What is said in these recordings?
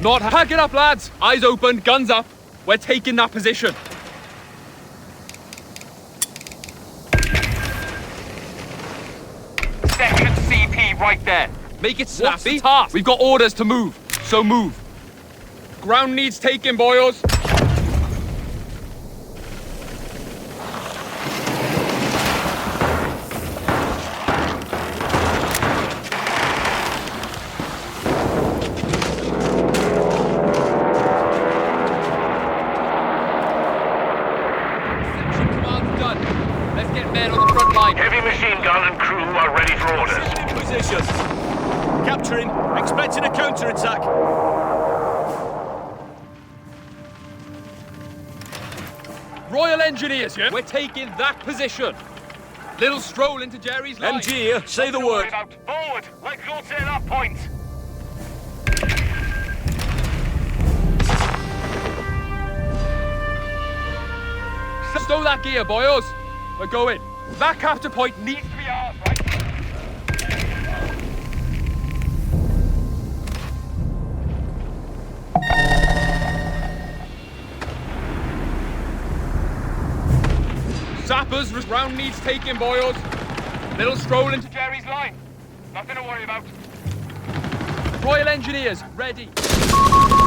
Not pack it up, lads. Eyes open, guns up. We're taking that position. Second CP right there. Make it snappy. What's the task? We've got orders to move, so move. Ground needs taking, boys. Heavy machine gun and crew are ready for orders. In position. Capturing. Expecting a counter-attack. Royal Engineers, yeah? We're taking that position. Little stroll into Jerry's line. MG here, say the word. Forward, let's go to that point. Stow that gear, boys. We're going. That capture point needs to be ours, right? Sappers, round needs taking, boys. Little stroll into Jerry's line. Nothing to worry about. Royal Engineers, ready.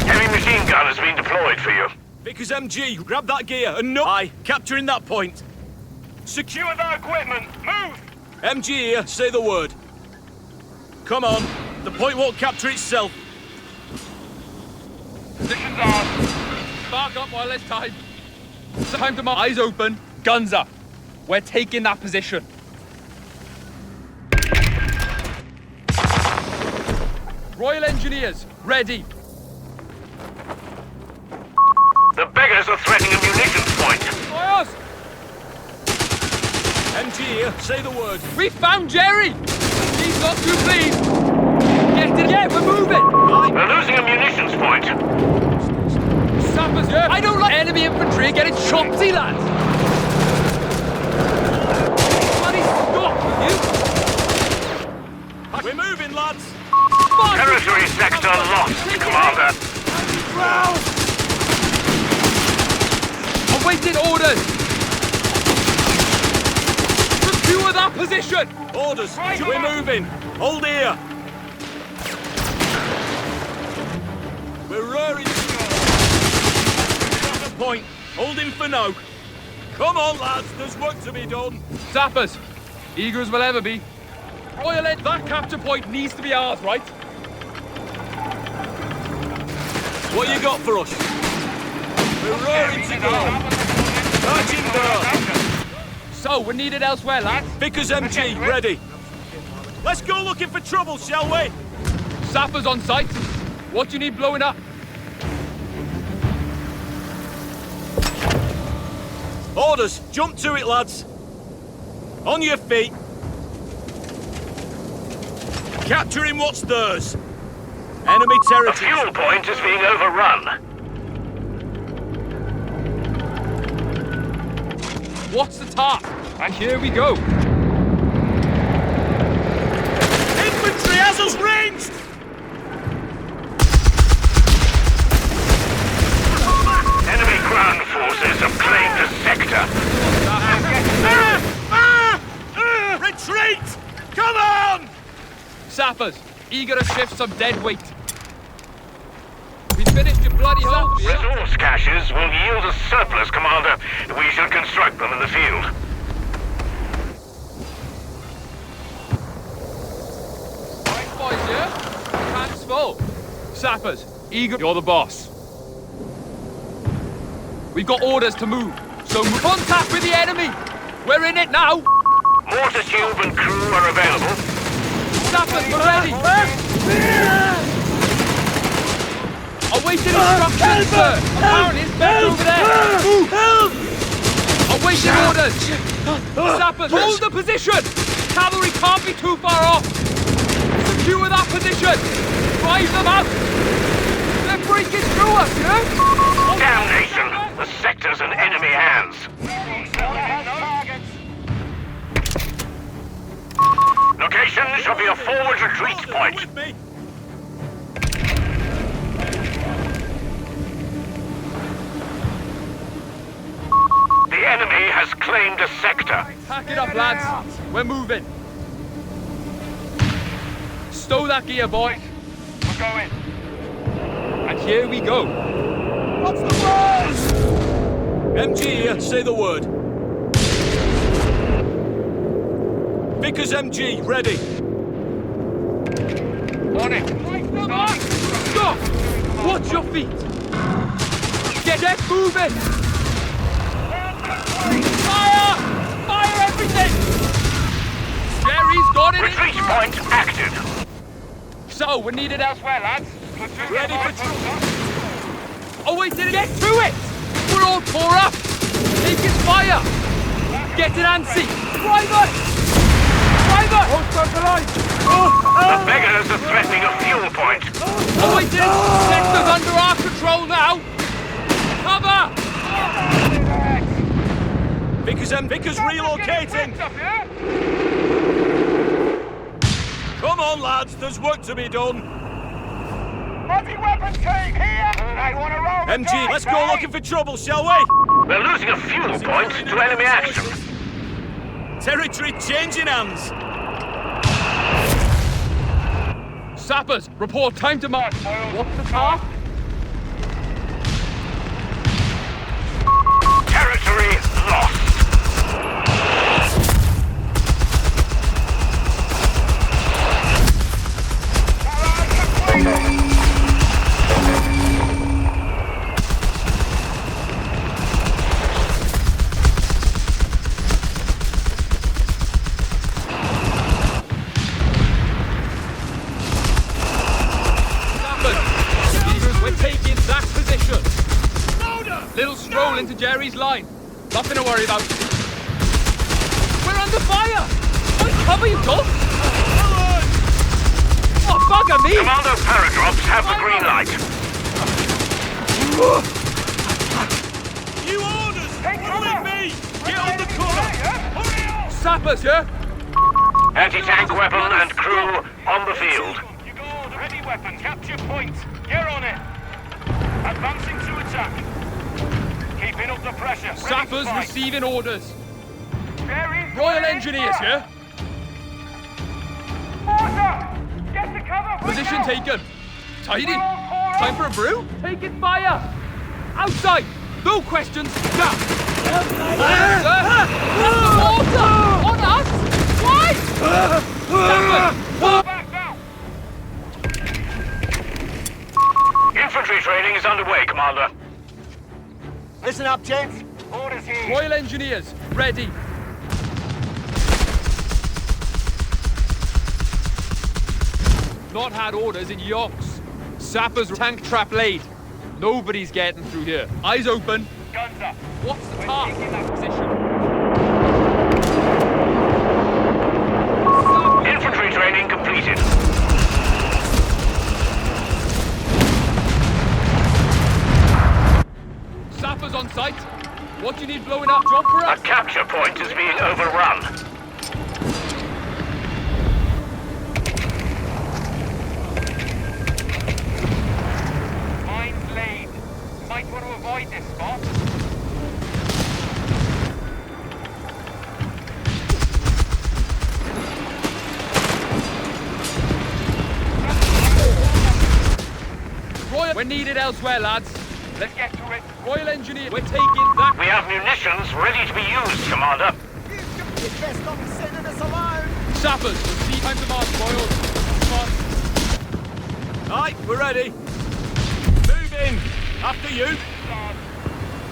Heavy machine gun has been deployed for you. Vickers MG, grab that gear and no. Aye, capturing that point. Secure the equipment. Move! MG here, say the word. Come on, the point won't capture itself. Positions ours. Spark up while there's time. Time to mark. Eyes open, guns up. We're taking that position. Royal Engineers, ready. The beggars are threatening a munitions point. Boys! MG here, say the word. We found Jerry! He's not too pleased. Get it, yeah, we're moving! We're losing a munitions point. Sappers, yeah! I don't like enemy infantry getting chopsy, lads! Bloody stop, will you? We're moving, lads! Territory sector lost, Commander. Awaiting orders! Secure that position! Orders, we're moving! Hold here! We're rearing to go! Got the point, holding for now. Come on, lads, there's work to be done. Sappers, eager as we'll ever be. Royal Ed, that capture point needs to be ours, right? What you got for us? We're rearing to go! Marching there! So, we're needed elsewhere, lads. Vickers MG, ready. Let's go looking for trouble, shall we? Sappers on site. What do you need blowing up? Orders, jump to it, lads. On your feet. Capturing what's theirs. Enemy The territory. fuel point is being overrun. What's the task? And here we go. Infantry has us ranged! Enemy ground forces have claimed the sector. Retreat! Come on! Sappers, eager to shift some dead weight. We finished your bloody hole. Resource caches will yield a surplus, Commander. We shall construct them in the field. Right, boys, yeah? Hands full. Sappers, eager. You're the boss. We've got orders to move, so contact with the enemy. We're in it now. Mortar tube and crew are available. Sappers, we're ready. Awaiting instructions, sir. Apparently it's best over there. Help! Awaiting orders. Sappers, hold the position. Cavalry can't be too far off. Secure that position. Drive them out. They're breaking through us, yeah? Damnation! The sector's in enemy hands. Location shall be a forward retreat point. With me. enemy has claimed a sector. Pack it up, lads. We're moving. Stow that gear, boy. We're going. And here we go. What's the word? MG here, say the word. Vickers MG, ready. On it. Stop! Watch your feet. Get moving. Fire! Fire everything! Jerry's got it. Retreat point active. So, we're needed elsewhere, lads. Ready for Oh wait, did it get to it? We're all tore up. Take his fire. Get it, Ansi. Driver! Driver! Hold the line. The beggars are threatening a fuel point. Oh wait, did it? Sector's under our control now. Cover! Vickers relocating. Come on, lads, there's work to be done. Heavy weapon team here. I want to roll. MG, let's go looking for trouble, shall we? We're losing a fuel point to enemy action. Territory changing hands. Sappers, report time to march. What's the task? Territory lost. Little stroll into Jerry's line. Nothing to worry about. We're under fire! What cover you got? Oh, bugger me! Commando paradrops have the green light. You orders! Follow me! Get on the cover! Sappers, yeah? Anti-tank weapon and crew on the field. You got heavy weapon. Capture point. Get on it. Advancing to attack. Keeping up the pressure. Sappers receiving orders. Royal Engineers, yeah? Order! Get to cover! Position taken. Tidy. Time for a brew? Taking fire. Outside. No questions. Now. Sir, that's the water. On us. Why? Sappers. Fall back now. Infantry training is underway, Commander. Listen up, gents. Orders here. Royal Engineers, ready. Not had orders in yonks. Sappers tank trap laid. Nobody's getting through here. Eyes open. Guns up. What's the task? Taking that position. Infantry training completed. Sappers on site. What do you need blowing up? Job for A us? capture point is being overrun. Mines laid. Might want to avoid this spot. Royal, we're needed elsewhere, lads. Let's get to it. Royal Engineer, we're taking that. We have munitions ready to be used, Commander. Sappers, receive time to march, Royals. Come on. Aye, we're ready. Move in. After you.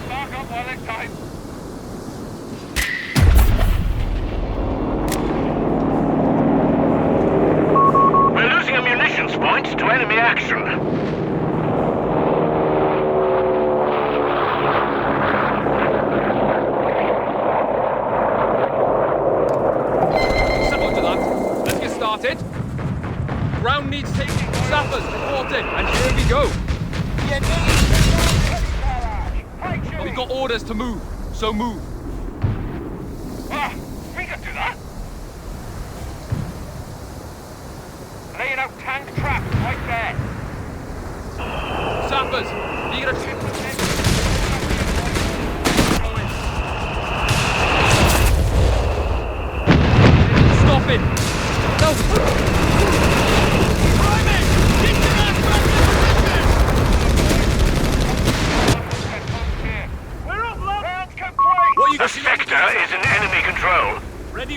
Spark up while it's time. We're losing a munitions point to enemy action. Ground needs taking. Sappers reporting, and here we go. We've got orders to move, so move. Ah, we can do that. Laying out tank traps right there. Sappers, you gonna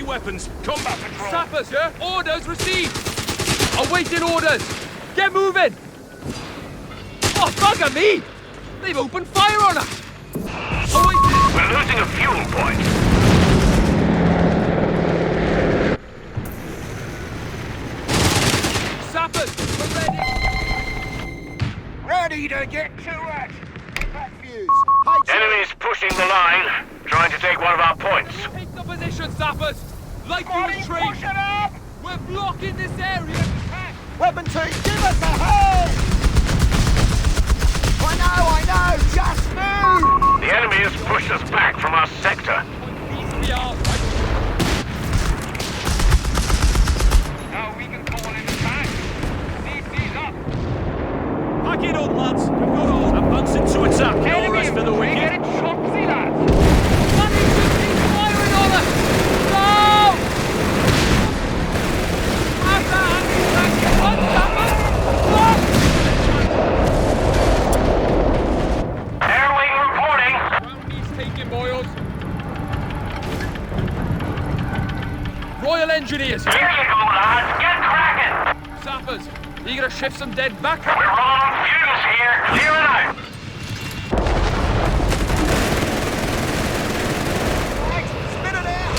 weapons. Combat patrol. Sappers, yeah? Orders received! Awaiting orders! Get moving! Oh, bugger me! They've opened fire on us! Awaiting... We're losing a fuel point. Sappers, we're ready! Ready to get to it! Impact fuse. Enemies pushing the line, trying to take one of our points. Take the position, Sappers! Like you Push retreat! it up! We're blocking this area! Weapon team, give us a hand! I know, just move! The enemy has pushed us back from our sector. We are right. Now we can call in attack. These up. Pack it on, lads. We've got all. Advancing to attack. No Enemy rest for the we're wicked. getting chopsy, lads. Bloody shooting firing on us! No! Have that! One Sappers! Look! Air wing reporting. Round taking boils. Royal Engineers, Here you go, lads. Get cracking. Sappers, you gonna shift some dead back? We're on fuse here. Clear it out. Spin it out!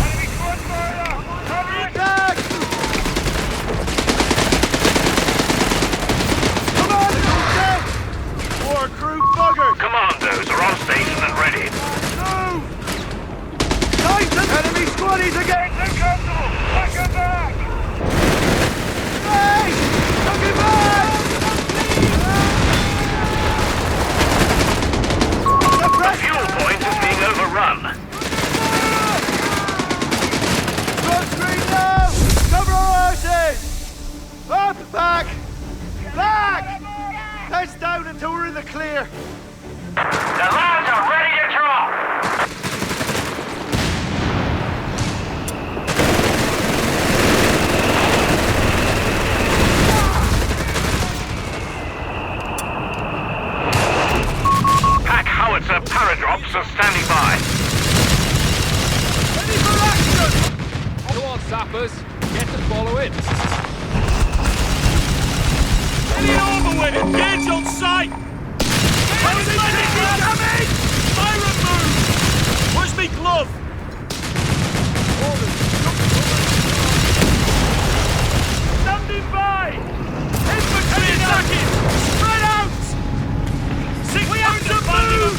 Enemy squad fire. Cover it. Back! Come on, Joseph! War crew buggers! Commandos are on station and ready. Move! Titan! Enemy squaddies again! Uncomfortable. Back and back. Hey! Don't give back! The fuel point is being overrun. Front screen now! Cover our horses! Up, back! Back! Heads down until we're in the clear. The lads are ready to drop. Pack howitzer paradrops are standing by. Ready for action! Go on, Sappers, get to follow it. Get it over with. Engage on sight. How's it coming? Fire move. Where's me glove? Standing by. Infantry attacking. Spread out. We have to move.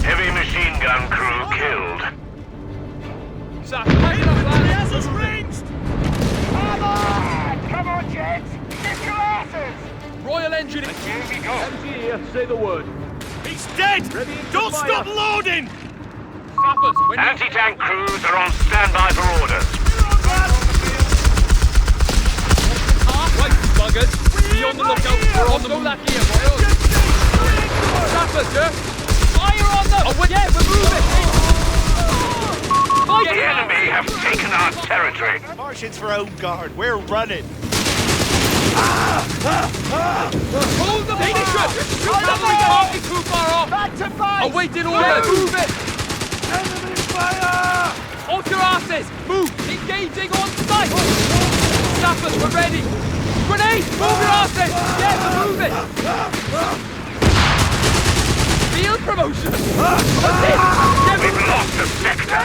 Heavy machine gun crew killed. Sappers, take it up, lads. Has us ranged. Come on, gents. Get your asses. Royal Engineers. Here we go. Say the word. He's dead. Don't stop loading. Sappers, when you... Anti-tank crews are on standby for orders. Right, buggers. Be on the lookout. We're on the move. That here, boys. Sappers, yeah? Fire on them! Oh, yeah, we're moving! Fight The enemy have taken our territory. Martians for own guard. We're running. Hold the position! Cavalry can't be too far off! Back to fight! Awaiting orders! Move it! Enemy fire! Off your asses! Move! Engaging on sight! Sappers, we're ready! Grenade! Move your asses! Yes, we're moving! Field promotion! That's it! Get We've moving! lost a sector.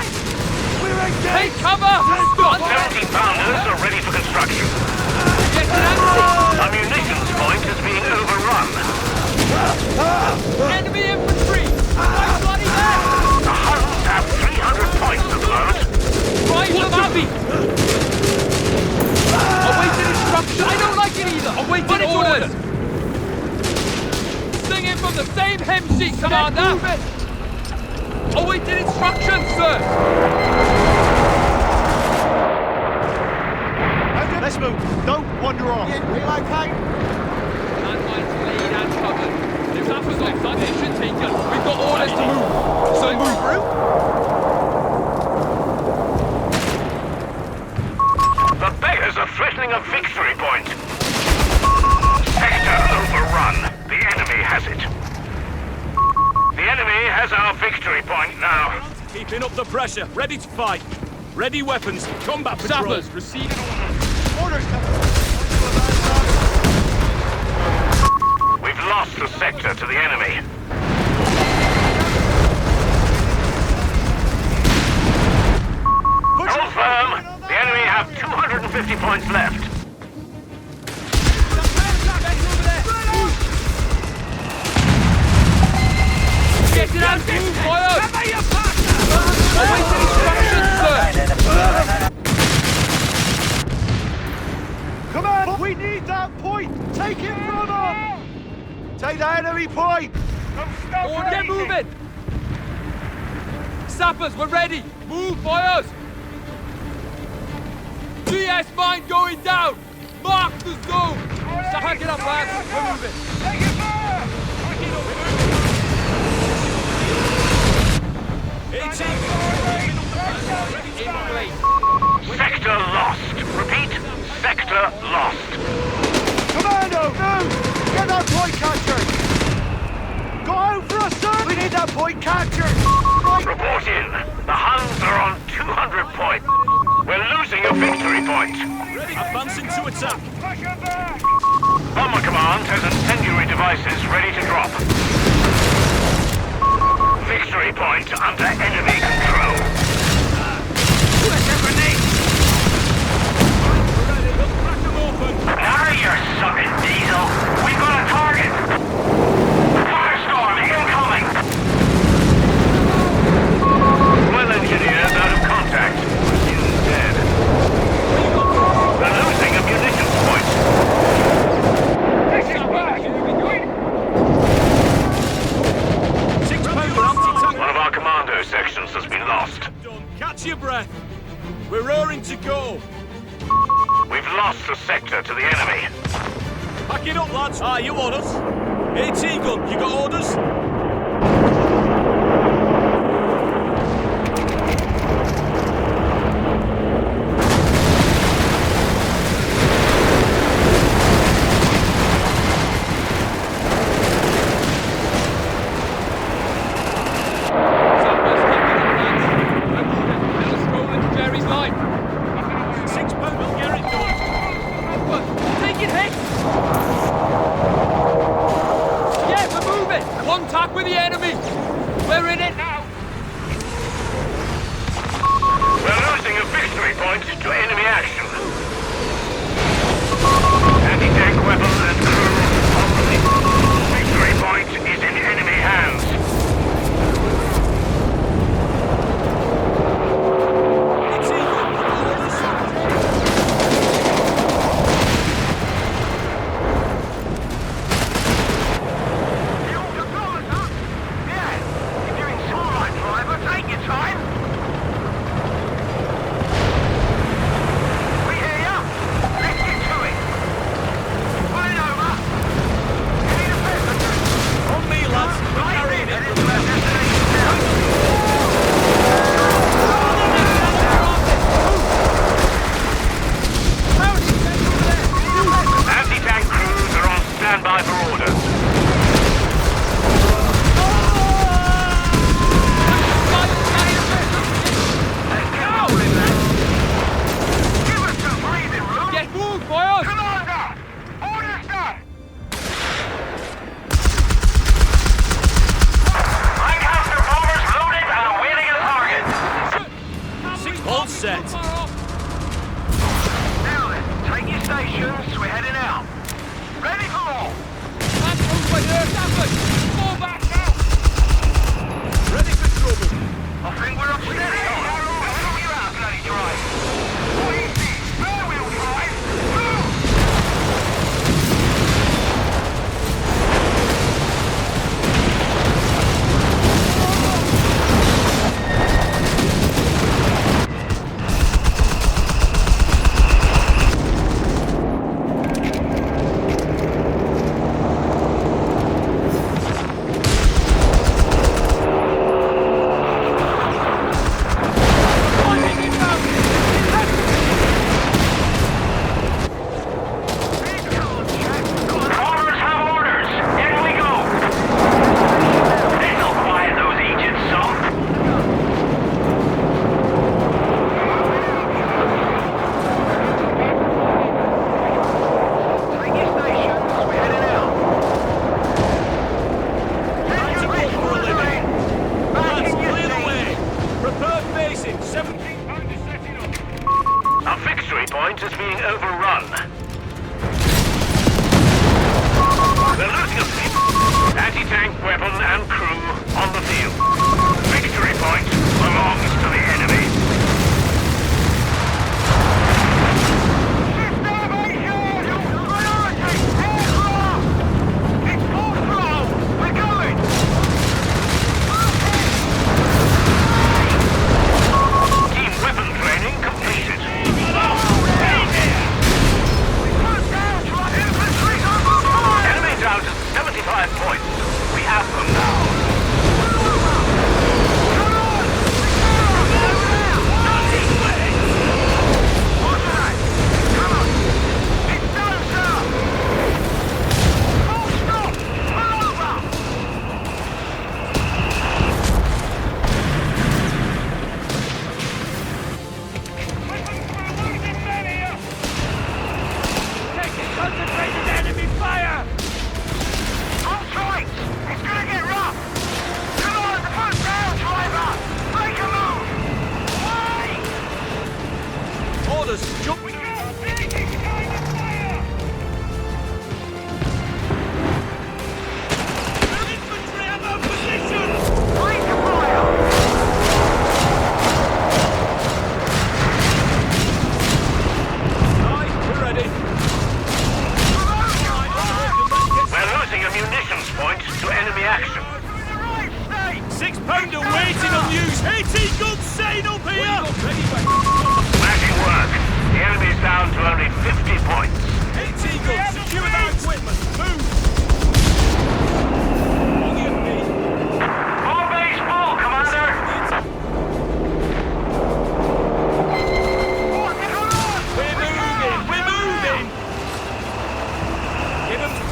We're engaged! Take cover! 70-pounders are ready for construction. Get an anti! Our munitions point is being overrun. Enemy infantry! Right bloody there! The Huns have 300 points at the moment. Drive them out! Awaiting instruction! I don't like it either! Awaiting orders! Singing from the same hymn sheet, Commander! Awaiting instructions, sir! Let's move. Don't wander off. Relocate. Landmines laid and covered. The Sappers on position taken. We've got orders to move. So move through. The beggars are threatening a victory point. Sector overrun. The enemy has it. The enemy has our victory point now. Keeping up the pressure. Ready to fight. Ready weapons. Combat patrol. Sappers, receiving orders. Orders coming. We've lost the sector to the enemy. Hold firm. The enemy have 250 points left. Get it out, move, fire! Awaiting instructions, sir! Come on, we need that point. Take it from them. Take the enemy point. Or get moving! Sappers, we're ready! Move, fires! GS mine going down! Mark the zone! Pack it up, lads! We're moving! Take it fire! Pack it up! 18. In place! Sector lost. Repeat, sector lost. Commando, move! Get that point captured. Go out for us, sir. We need that point captured. Report in. The Huns are on 200 points. We're losing a victory point. Advancing to attack. Push her back! Bomber Command has incendiary devices ready to drop. Victory point under enemy control. Now you're sucking, Diesel. We've got a target. Firestorm incoming. Well engineers out of contact. Unit dead. They're losing a munitions point. Take it back! One of our commando sections has been lost. Done. Catch your breath. We're raring to go. We've lost the sector to the enemy. Pack it up, lads. Ah, you orders? AT gun, you got orders? Sappers, get it up, lads! We're moving! Let us roll into Jerry's line! 6 pound will get it done. Taking hits! Yeah, we're moving! Contact with the enemy! We're in it now! We're losing a victory point to enemy action. Anti-tank weapon and crew on the lead. Victory point is in enemy hands. AT gun, you got orders?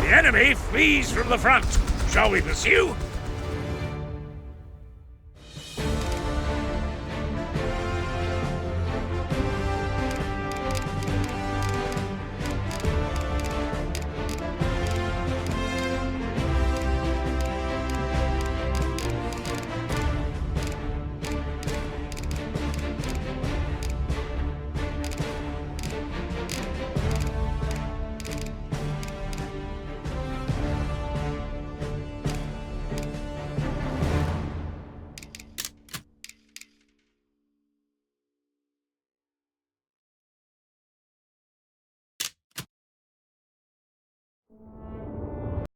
The enemy flees from the front. Shall we pursue?